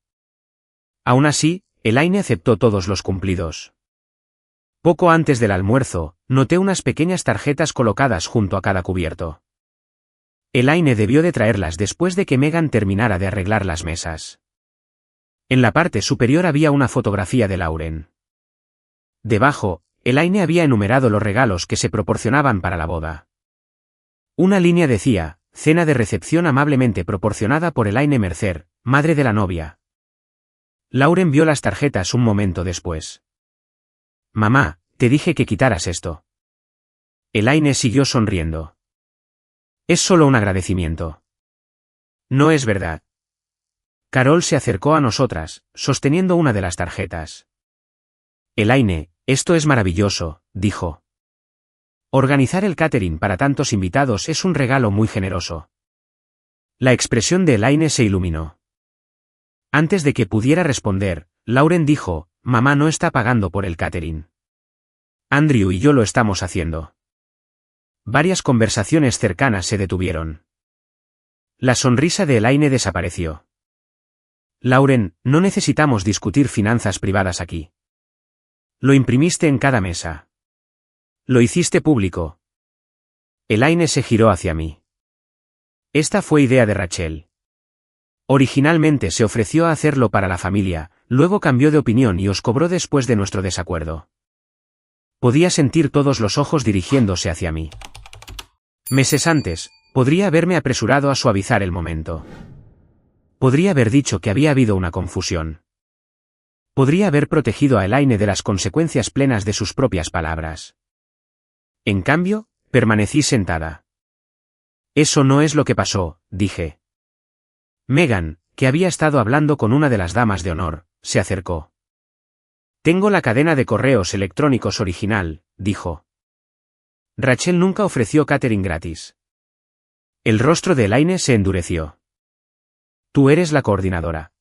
Aún así, Elaine aceptó todos los cumplidos. Poco antes del almuerzo, noté unas pequeñas tarjetas colocadas junto a cada cubierto. Elaine debió de traerlas después de que Megan terminara de arreglar las mesas. En la parte superior había una fotografía de Lauren. Debajo, Elaine había enumerado los regalos que se proporcionaban para la boda. Una línea decía, cena de recepción amablemente proporcionada por Elaine Mercer, madre de la novia. Lauren vio las tarjetas un momento después. Mamá, te dije que quitaras esto. Elaine siguió sonriendo. Es solo un agradecimiento. No es verdad. Carol se acercó a nosotras, sosteniendo una de las tarjetas. Elaine, esto es maravilloso, dijo. Organizar el catering para tantos invitados es un regalo muy generoso. La expresión de Elaine se iluminó. Antes de que pudiera responder, Lauren dijo, mamá no está pagando por el catering. Andrew y yo lo estamos haciendo. Varias conversaciones cercanas se detuvieron. La sonrisa de Elaine desapareció. Lauren, no necesitamos discutir finanzas privadas aquí. Lo imprimiste en cada mesa. Lo hiciste público. Elaine se giró hacia mí. Esta fue idea de Rachel. Originalmente se ofreció a hacerlo para la familia, Luego cambió de opinión y os cobró después de nuestro desacuerdo. Podía sentir todos los ojos dirigiéndose hacia mí. Meses antes, podría haberme apresurado a suavizar el momento. Podría haber dicho que había habido una confusión. Podría haber protegido a Elaine de las consecuencias plenas de sus propias palabras. En cambio, permanecí sentada. Eso no es lo que pasó, dije. Megan, que había estado hablando con una de las damas de honor, se acercó. Tengo la cadena de correos electrónicos original, dijo. Rachel nunca ofreció catering gratis. El rostro de Elaine se endureció. Tú eres la coordinadora.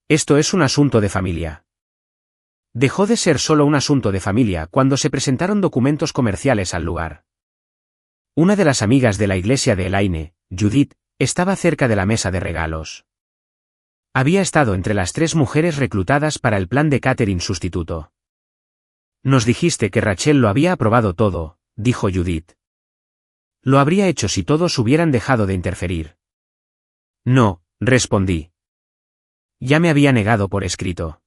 Esto es un asunto de familia. Dejó de ser solo un asunto de familia cuando se presentaron documentos comerciales al lugar. Una de las amigas de la iglesia de Elaine, Judith, estaba cerca de la mesa de regalos. Había estado entre las 3 mujeres reclutadas para el plan de catering sustituto. Nos dijiste que Rachel lo había aprobado todo, dijo Judith. Lo habría hecho si todos hubieran dejado de interferir. No, respondí. Ya me había negado por escrito.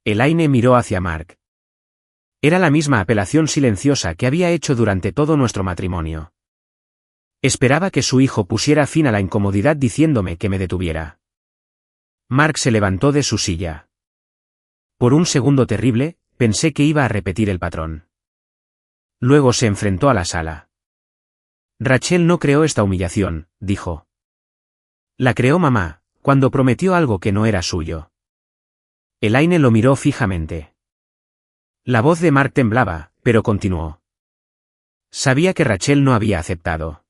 Elaine miró hacia Mark. Era la misma apelación silenciosa que había hecho durante todo nuestro matrimonio. Esperaba que su hijo pusiera fin a la incomodidad diciéndome que me detuviera. Mark se levantó de su silla. Por un segundo terrible, pensé que iba a repetir el patrón. Luego se enfrentó a la sala. Rachel no creó esta humillación, dijo. La creó mamá, cuando prometió algo que no era suyo. Elaine lo miró fijamente. La voz de Mark temblaba, pero continuó. Sabía que Rachel no había aceptado.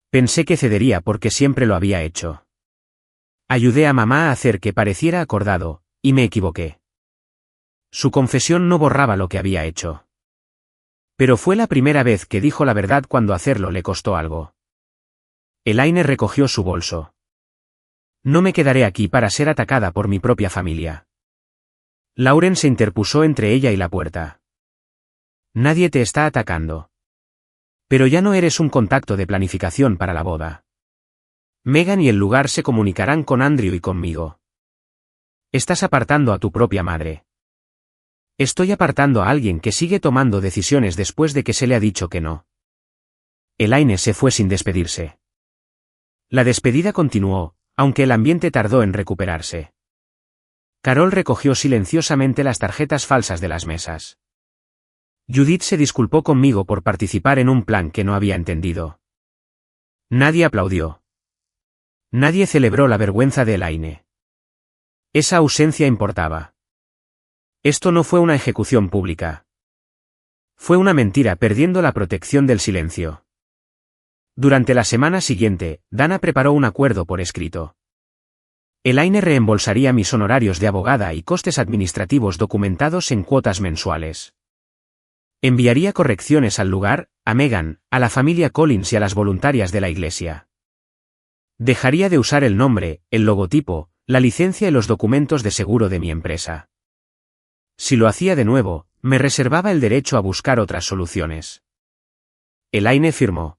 Pensé que cedería porque siempre lo había hecho. Ayudé a mamá a hacer que pareciera acordado, y me equivoqué. Su confesión no borraba lo que había hecho. Pero fue la primera vez que dijo la verdad cuando hacerlo le costó algo. Elaine recogió su bolso. No me quedaré aquí para ser atacada por mi propia familia. Lauren se interpuso entre ella y la puerta. Nadie te está atacando. Pero ya no eres un contacto de planificación para la boda. Megan y el lugar se comunicarán con Andrew y conmigo. Estás apartando a tu propia madre. Estoy apartando a alguien que sigue tomando decisiones después de que se le ha dicho que no. Elaine se fue sin despedirse. La despedida continuó, aunque el ambiente tardó en recuperarse. Carol recogió silenciosamente las tarjetas falsas de las mesas. Judith se disculpó conmigo por participar en un plan que no había entendido. Nadie aplaudió. Nadie celebró la vergüenza de Elaine. Esa ausencia importaba. Esto no fue una ejecución pública. Fue una mentira perdiendo la protección del silencio. Durante la semana siguiente, Dana preparó un acuerdo por escrito. Elaine reembolsaría mis honorarios de abogada y costes administrativos documentados en cuotas mensuales. Enviaría correcciones al lugar, a Megan, a la familia Collins y a las voluntarias de la iglesia. Dejaría de usar el nombre, el logotipo, la licencia y los documentos de seguro de mi empresa. Si lo hacía de nuevo, me reservaba el derecho a buscar otras soluciones. Elaine firmó.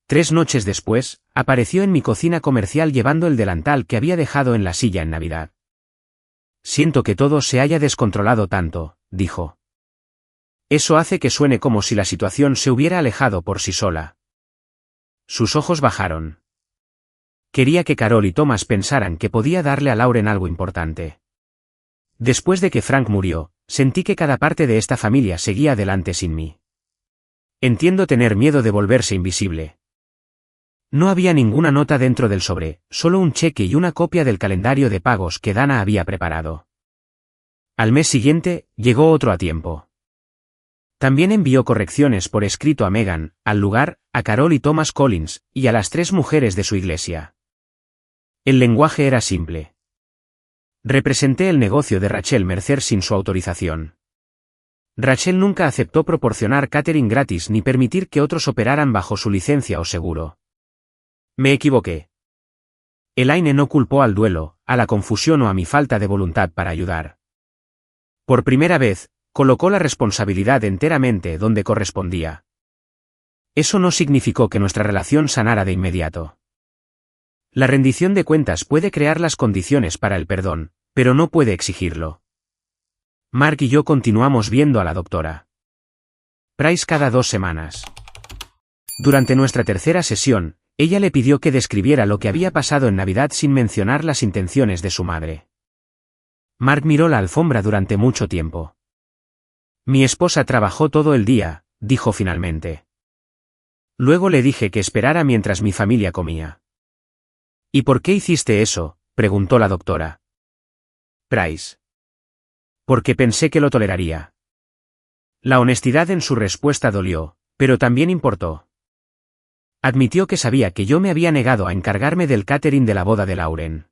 3 noches después, apareció en mi cocina comercial llevando el delantal que había dejado en la silla en Navidad. Siento que todo se haya descontrolado tanto, dijo. Eso hace que suene como si la situación se hubiera alejado por sí sola. Sus ojos bajaron. Quería que Carol y Thomas pensaran que podía darle a Lauren algo importante. Después de que Frank murió, sentí que cada parte de esta familia seguía adelante sin mí. Entiendo tener miedo de volverse invisible. No había ninguna nota dentro del sobre, solo un cheque y una copia del calendario de pagos que Dana había preparado. Al mes siguiente, llegó otro a tiempo. También envió correcciones por escrito a Megan, al lugar, a Carol y Thomas Collins, y a las 3 mujeres de su iglesia. El lenguaje era simple. Representé el negocio de Rachel Mercer sin su autorización. Rachel nunca aceptó proporcionar catering gratis ni permitir que otros operaran bajo su licencia o seguro. Me equivoqué. Elaine no culpó al duelo, a la confusión o a mi falta de voluntad para ayudar. Por primera vez, colocó la responsabilidad enteramente donde correspondía. Eso no significó que nuestra relación sanara de inmediato. La rendición de cuentas puede crear las condiciones para el perdón, pero no puede exigirlo. Mark y yo continuamos viendo a la doctora Price cada 2 semanas. Durante nuestra tercera sesión, ella le pidió que describiera lo que había pasado en Navidad sin mencionar las intenciones de su madre. Mark miró la alfombra durante mucho tiempo. Mi esposa trabajó todo el día, dijo finalmente. Luego le dije que esperara mientras mi familia comía. ¿Y por qué hiciste eso?, preguntó la doctora Price. Porque pensé que lo toleraría. La honestidad en su respuesta dolió, pero también importó. Admitió que sabía que yo me había negado a encargarme del catering de la boda de Lauren.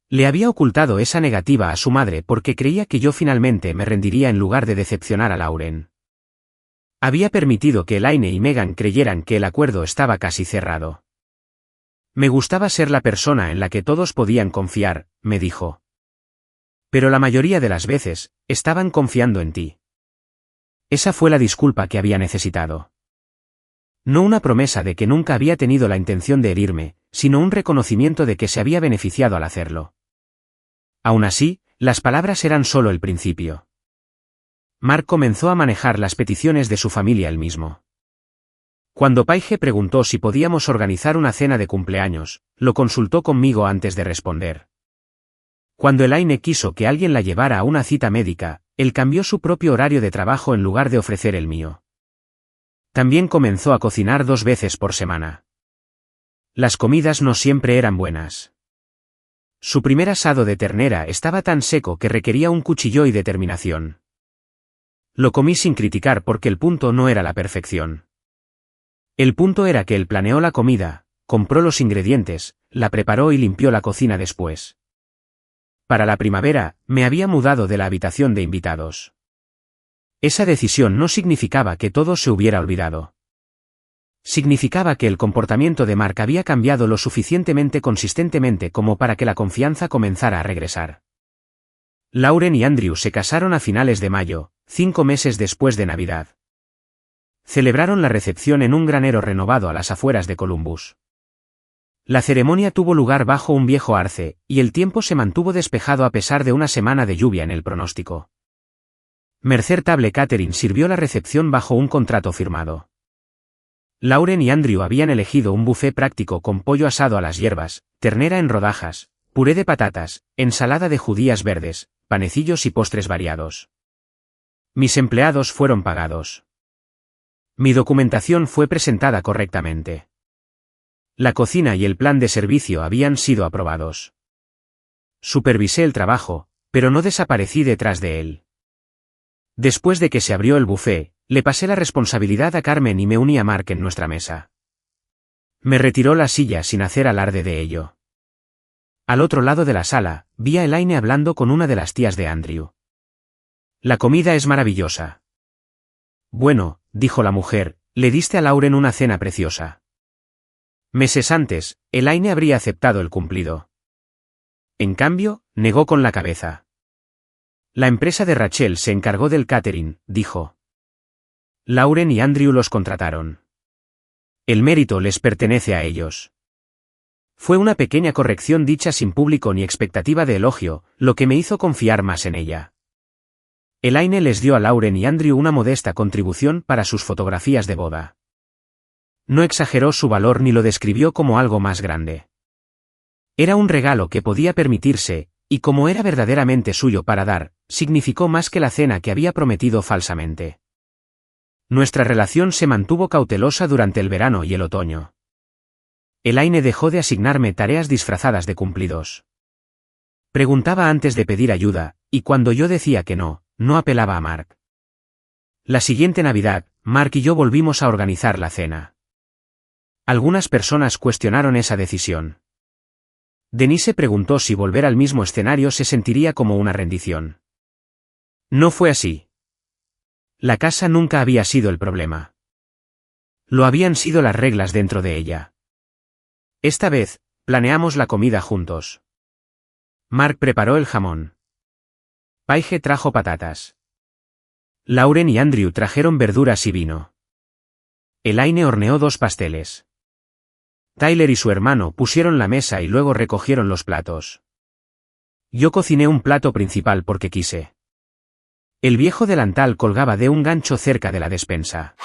Le había ocultado esa negativa a su madre porque creía que yo finalmente me rendiría en lugar de decepcionar a Lauren. Había permitido que Elaine y Megan creyeran que el acuerdo estaba casi cerrado. Me gustaba ser la persona en la que todos podían confiar, me dijo. Pero la mayoría de las veces, estaban confiando en ti. Esa fue la disculpa que había necesitado. No una promesa de que nunca había tenido la intención de herirme, sino un reconocimiento de que se había beneficiado al hacerlo. Aún así, las palabras eran solo el principio. Mark comenzó a manejar las peticiones de su familia él mismo. Cuando Paige preguntó si podíamos organizar una cena de cumpleaños, lo consultó conmigo antes de responder. Cuando Elaine quiso que alguien la llevara a una cita médica, él cambió su propio horario de trabajo en lugar de ofrecer el mío. También comenzó a cocinar 2 veces por semana. Las comidas no siempre eran buenas. Su primer asado de ternera estaba tan seco que requería un cuchillo y determinación. Lo comí sin criticar porque el punto no era la perfección. El punto era que él planeó la comida, compró los ingredientes, la preparó y limpió la cocina después. Para la primavera, me había mudado de la habitación de invitados. Esa decisión no significaba que todo se hubiera olvidado. Significaba que el comportamiento de Mark había cambiado lo suficientemente consistentemente como para que la confianza comenzara a regresar. Lauren y Andrew se casaron a finales de mayo, 5 meses después de Navidad. Celebraron la recepción en un granero renovado a las afueras de Columbus. La ceremonia tuvo lugar bajo un viejo arce, y el tiempo se mantuvo despejado a pesar de una semana de lluvia en el pronóstico. Mercer Table Catering sirvió la recepción bajo un contrato firmado. Lauren y Andrew habían elegido un buffet práctico con pollo asado a las hierbas, ternera en rodajas, puré de patatas, ensalada de judías verdes, panecillos y postres variados. Mis empleados fueron pagados. Mi documentación fue presentada correctamente. La cocina y el plan de servicio habían sido aprobados. Supervisé el trabajo, pero no desaparecí detrás de él. Después de que se abrió el buffet, le pasé la responsabilidad a Carmen y me uní a Mark en nuestra mesa. Me retiró la silla sin hacer alarde de ello. Al otro lado de la sala, vi a Elaine hablando con una de las tías de Andrew. La comida es maravillosa. Bueno, dijo la mujer, le diste a Lauren una cena preciosa. Meses antes, Elaine habría aceptado el cumplido. En cambio, negó con la cabeza. La empresa de Rachel se encargó del catering, dijo. Lauren y Andrew los contrataron. El mérito les pertenece a ellos. Fue una pequeña corrección dicha sin público ni expectativa de elogio, lo que me hizo confiar más en ella. Elaine les dio a Lauren y Andrew una modesta contribución para sus fotografías de boda. No exageró su valor ni lo describió como algo más grande. Era un regalo que podía permitirse, y como era verdaderamente suyo para dar, significó más que la cena que había prometido falsamente. Nuestra relación se mantuvo cautelosa durante el verano y el otoño. Elaine dejó de asignarme tareas disfrazadas de cumplidos. Preguntaba antes de pedir ayuda, y cuando yo decía que no, no apelaba a Mark. La siguiente Navidad, Mark y yo volvimos a organizar la cena. Algunas personas cuestionaron esa decisión. Denise preguntó si volver al mismo escenario se sentiría como una rendición. No fue así. La casa nunca había sido el problema. Lo habían sido las reglas dentro de ella. Esta vez, planeamos la comida juntos. Mark preparó el jamón. Paige trajo patatas. Lauren y Andrew trajeron verduras y vino. Elaine horneó 2 pasteles. Tyler y su hermano pusieron la mesa y luego recogieron los platos. Yo cociné un plato principal porque quise. El viejo delantal colgaba de un gancho cerca de la despensa.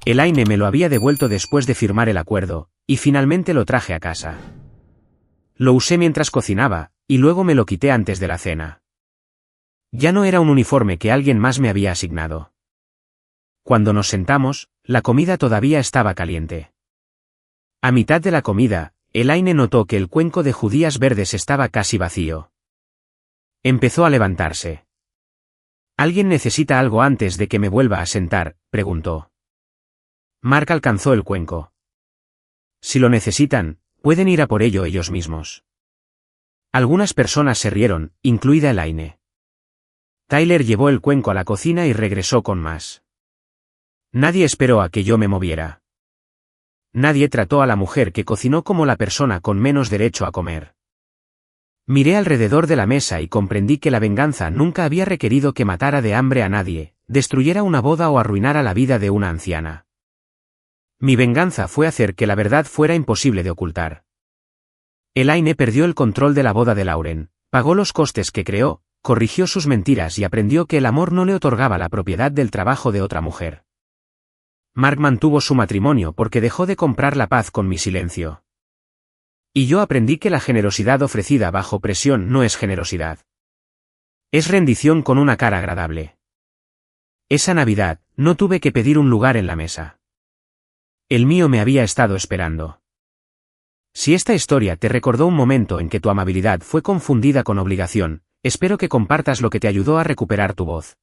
Elaine me lo había devuelto después de firmar el acuerdo, y finalmente lo traje a casa. Lo usé mientras cocinaba, y luego me lo quité antes de la cena. Ya no era un uniforme que alguien más me había asignado. Cuando nos sentamos, la comida todavía estaba caliente. A mitad de la comida, Elaine notó que el cuenco de judías verdes estaba casi vacío. Empezó a levantarse. «¿Alguien necesita algo antes de que me vuelva a sentar?», preguntó. Mark alcanzó el cuenco. «Si lo necesitan, pueden ir a por ello ellos mismos». Algunas personas se rieron, incluida Elaine. Tyler llevó el cuenco a la cocina y regresó con más. Nadie esperó a que yo me moviera. Nadie trató a la mujer que cocinó como la persona con menos derecho a comer. Miré alrededor de la mesa y comprendí que la venganza nunca había requerido que matara de hambre a nadie, destruyera una boda o arruinara la vida de una anciana. Mi venganza fue hacer que la verdad fuera imposible de ocultar. Elaine perdió el control de la boda de Lauren, pagó los costes que creó, corrigió sus mentiras y aprendió que el amor no le otorgaba la propiedad del trabajo de otra mujer. Mark mantuvo su matrimonio porque dejó de comprar la paz con mi silencio. Y yo aprendí que la generosidad ofrecida bajo presión no es generosidad. Es rendición con una cara agradable. Esa Navidad, no tuve que pedir un lugar en la mesa. El mío me había estado esperando. Si esta historia te recordó un momento en que tu amabilidad fue confundida con obligación, espero que compartas lo que te ayudó a recuperar tu voz.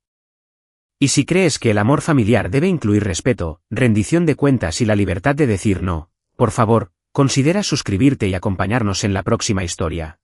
Y si crees que el amor familiar debe incluir respeto, rendición de cuentas y la libertad de decir no, por favor, considera suscribirte y acompañarnos en la próxima historia.